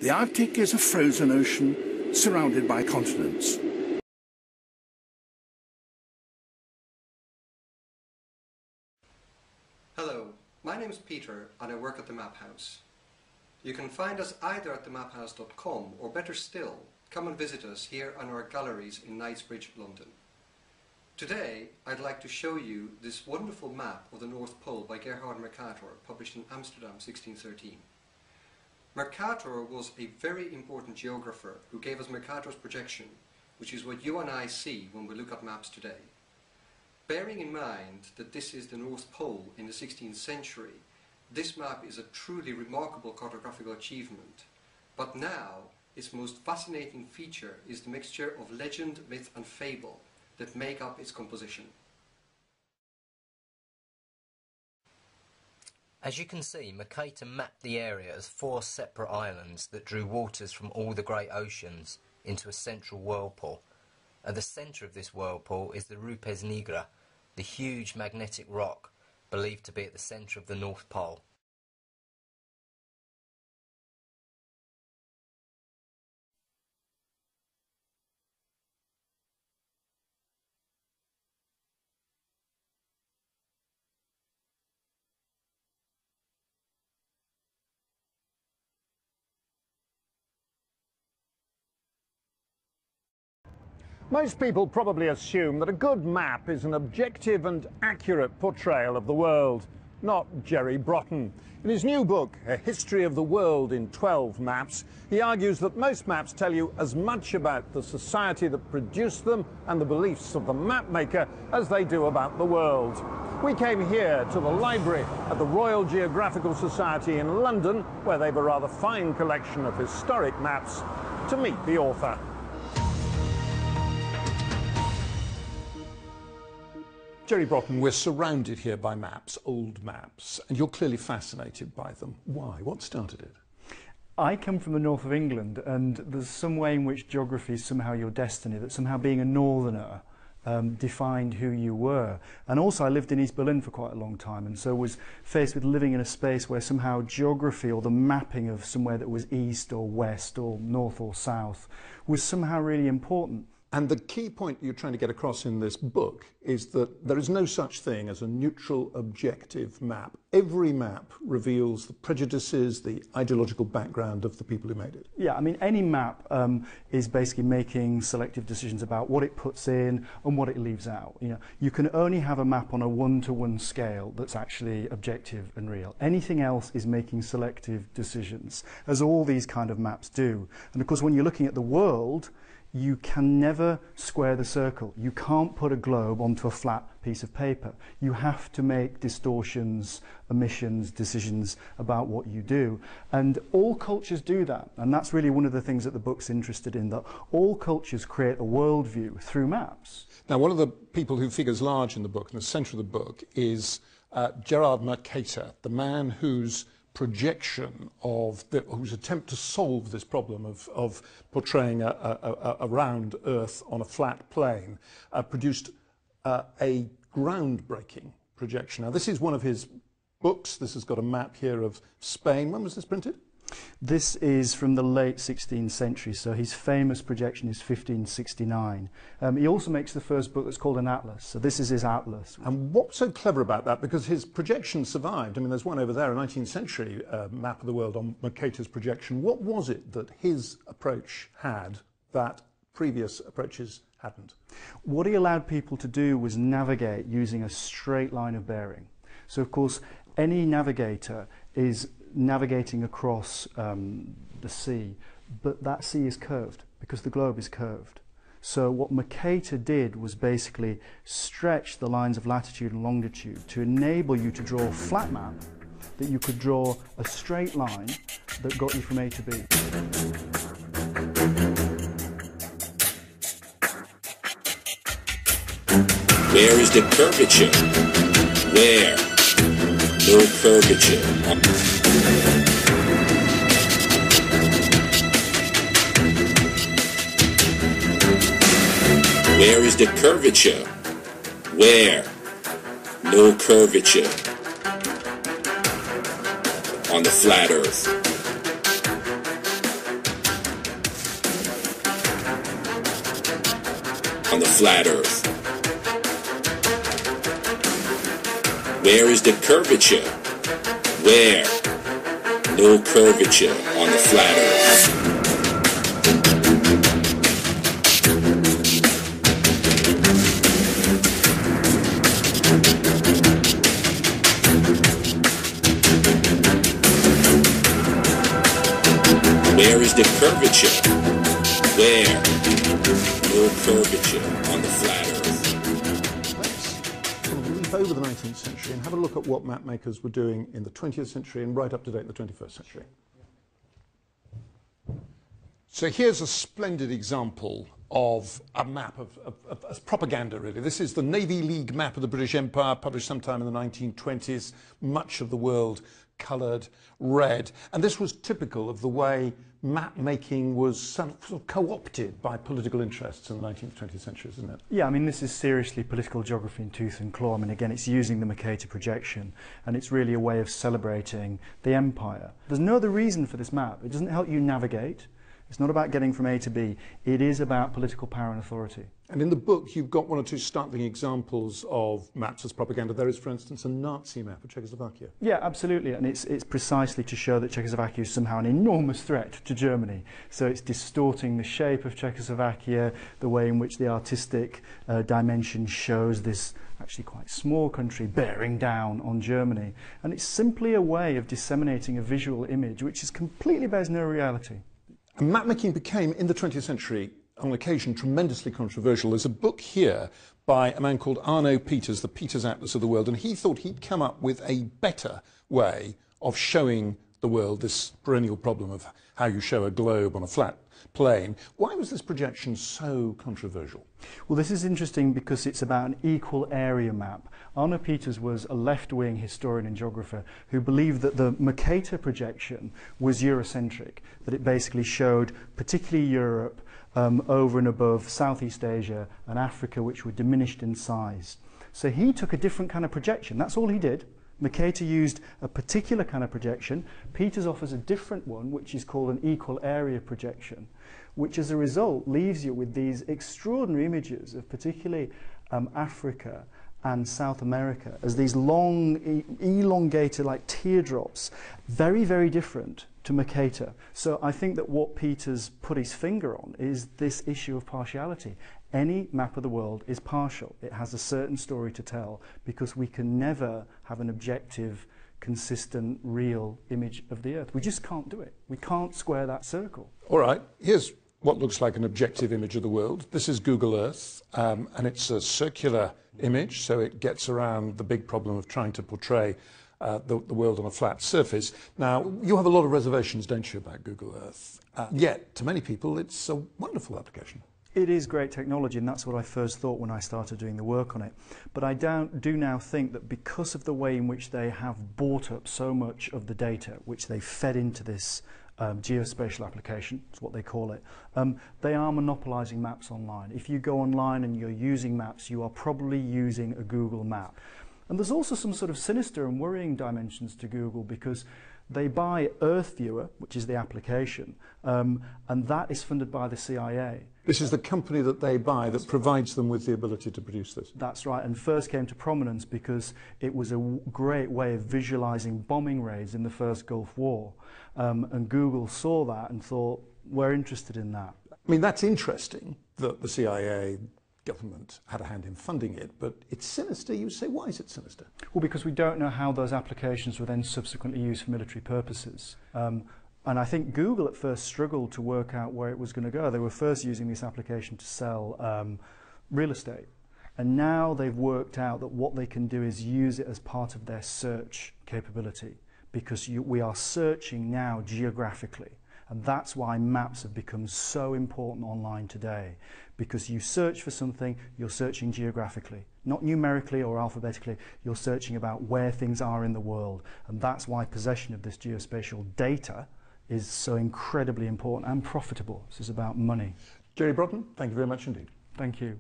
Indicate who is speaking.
Speaker 1: The Arctic is a frozen ocean surrounded by continents.
Speaker 2: Hello, my name is Peter and I work at the Map House. You can find us either at themaphouse.com or better still, come and visit us here in our galleries in Knightsbridge, London. Today I'd like to show you this wonderful map of the North Pole by Gerhard Mercator, published in Amsterdam 1613. Mercator was a very important geographer who gave us Mercator's projection, which is what you and I see when we look at maps today. Bearing in mind that this is the North Pole in the 16th century, this map is a truly remarkable cartographical achievement. But now, its most fascinating feature is the mixture of legend, myth and fable that make up its composition.
Speaker 3: As you can see, Mercator mapped the area as 4 separate islands that drew waters from all the great oceans into a central whirlpool. At the centre of this whirlpool is the Rupes Nigra, the huge magnetic rock believed to be at the centre of the North Pole.
Speaker 4: Most people probably assume that a good map is an objective and accurate portrayal of the world, not Jerry Broughton. In his new book, A History of the World in 12 Maps, he argues that most maps tell you as much about the society that produced them and the beliefs of the mapmaker as they do about the world. We came here to the library at the Royal Geographical Society in London, where they have a rather fine collection of historic maps, to meet the author. Jerry Broughton, we're surrounded here by maps, old maps, and you're clearly fascinated by them. Why? What started it?
Speaker 5: I come from the north of England, and there's some way in which geography is somehow your destiny, that somehow being a northerner defined who you were. And also I lived in East Berlin for quite a long time, and so was faced with living in a space where somehow geography, or the mapping of somewhere that was east or west or north or south, was somehow really important.
Speaker 4: And the key point you're trying to get across in this book is that there is no such thing as a neutral, objective map. Every map reveals the prejudices, the ideological background of the people who made it.
Speaker 5: Yeah, I mean, any map is basically making selective decisions about what it puts in and what it leaves out. You know, you can only have a map on a one-to-one scale that's actually objective and real. Anything else is making selective decisions, as all these kind of maps do. And of course, when you're looking at the world, you can never square the circle. You can't put a globe onto a flat piece of paper. You have to make distortions, omissions, decisions about what you do. And all cultures do that. And that's really one of the things that the book's interested in, that all cultures create a worldview through maps.
Speaker 4: Now, one of the people who figures large in the book, in the centre of the book, is Gerhard Mercator, the man whose projection of whose attempt to solve this problem of portraying a round Earth on a flat plane produced a groundbreaking projection. Now, this is one of his books. This has got a map here of Spain. When was this printed?
Speaker 5: This is from the late 16th century, so his famous projection is 1569. He also makes the first book that's called an atlas, so this is his atlas.
Speaker 4: And what's so clever about that? Because his projection survived. I mean, there's one over there, a 19th century map of the world on Mercator's projection. What was it that his approach had that previous approaches hadn't?
Speaker 5: What he allowed people to do was navigate using a straight line of bearing. So, of course, any navigator is navigating across the sea, but that sea is curved because the globe is curved. So what Mercator did was basically stretch the lines of latitude and longitude to enable you to draw a flat map, that you could draw a straight line that got you from A to B.
Speaker 6: Where is the curvature? Where? No curvature. Where is the curvature? Where? No curvature. On the flat earth. the flat earth? Where is the curvature? Where? No curvature on the flat earth. Where is the curvature? Where? No curvature on the flat earth.
Speaker 4: Let's kind of leap over the 19th century and have a look at what map makers were doing in the 20th century and right up to date in the 21st century. So here's a splendid example of a map of propaganda, really. This is the Navy League map of the British Empire, published sometime in the 1920s. Much of the world coloured red. And this was typical of the way map making was sort of co-opted by political interests in the 19th, 20th centuries, isn't it?
Speaker 5: Yeah, I mean, this is seriously political geography in tooth and claw. I mean, again, it's using the Mercator projection, and it's really a way of celebrating the empire. There's no other reason for this map. It doesn't help you navigate. It's not about getting from A to B. It is about political power and authority.
Speaker 4: And in the book, you've got one or two startling examples of maps as propaganda. There is, for instance, a Nazi map of Czechoslovakia.
Speaker 5: Yeah, absolutely. And it's precisely to show that Czechoslovakia is somehow an enormous threat to Germany. So it's distorting the shape of Czechoslovakia, the way in which the artistic dimension shows this actually quite small country bearing down on Germany. And it's simply a way of disseminating a visual image which is completely bears no reality.
Speaker 4: And mapmaking became, in the 20th century, on occasion, tremendously controversial. There's a book here by a man called Arno Peters, the Peters Atlas of the World, and he thought he'd come up with a better way of showing the world this perennial problem of how you show a globe on a flat plane. Why was this projection so controversial?
Speaker 5: Well, this is interesting because it's about an equal area map. Arno Peters was a left-wing historian and geographer who believed that the Mercator projection was Eurocentric, that it basically showed particularly Europe over and above Southeast Asia and Africa, which were diminished in size. So he took a different kind of projection. That's all he did. Mercator used a particular kind of projection. Peters offers a different one, which is called an equal area projection, which as a result leaves you with these extraordinary images of particularly Africa and South America as these long, elongated like teardrops, very, very different to Mercator. So I think that what Peters put his finger on is this issue of partiality. Any map of the world is partial. It has a certain story to tell because we can never have an objective, consistent, real image of the Earth. We just can't do it. We can't square that circle.
Speaker 4: All right, here's what looks like an objective image of the world. This is Google Earth, and it's a circular image, so it gets around the big problem of trying to portray the world on a flat surface. Now, you have a lot of reservations, don't you, about Google Earth? Yet, to many people, it's a wonderful application.
Speaker 5: It is great technology, and that's what I first thought when I started doing the work on it. But I do now think that because of the way in which they have bought up so much of the data, which they fed into this geospatial application, is what they call it, they are monopolizing maps online. If you go online and you're using maps, you are probably using a Google map. And there's also some sort of sinister and worrying dimensions to Google because they buy Earth Viewer, which is the application, and that is funded by the CIA.
Speaker 4: This is the company that they buy that provides them with the ability to produce this.
Speaker 5: That's right, and first came to prominence because it was a great way of visualizing bombing raids in the first Gulf War. And Google saw that and thought, we're interested in that.
Speaker 4: I mean, that's interesting that the CIA government had a hand in funding it, but it's sinister. You say, why is it sinister?
Speaker 5: Well, because we don't know how those applications were then subsequently used for military purposes. And I think Google at first struggled to work out where it was going to go. They were first using this application to sell real estate. And now they've worked out that what they can do is use it as part of their search capability, because we are searching now geographically. And that's why maps have become so important online today, because you search for something, you're searching geographically, not numerically or alphabetically. You're searching about where things are in the world. And that's why possession of this geospatial data is so incredibly important and profitable. This is about money.
Speaker 4: Jerry Broughton, thank you very much indeed.
Speaker 5: Thank you.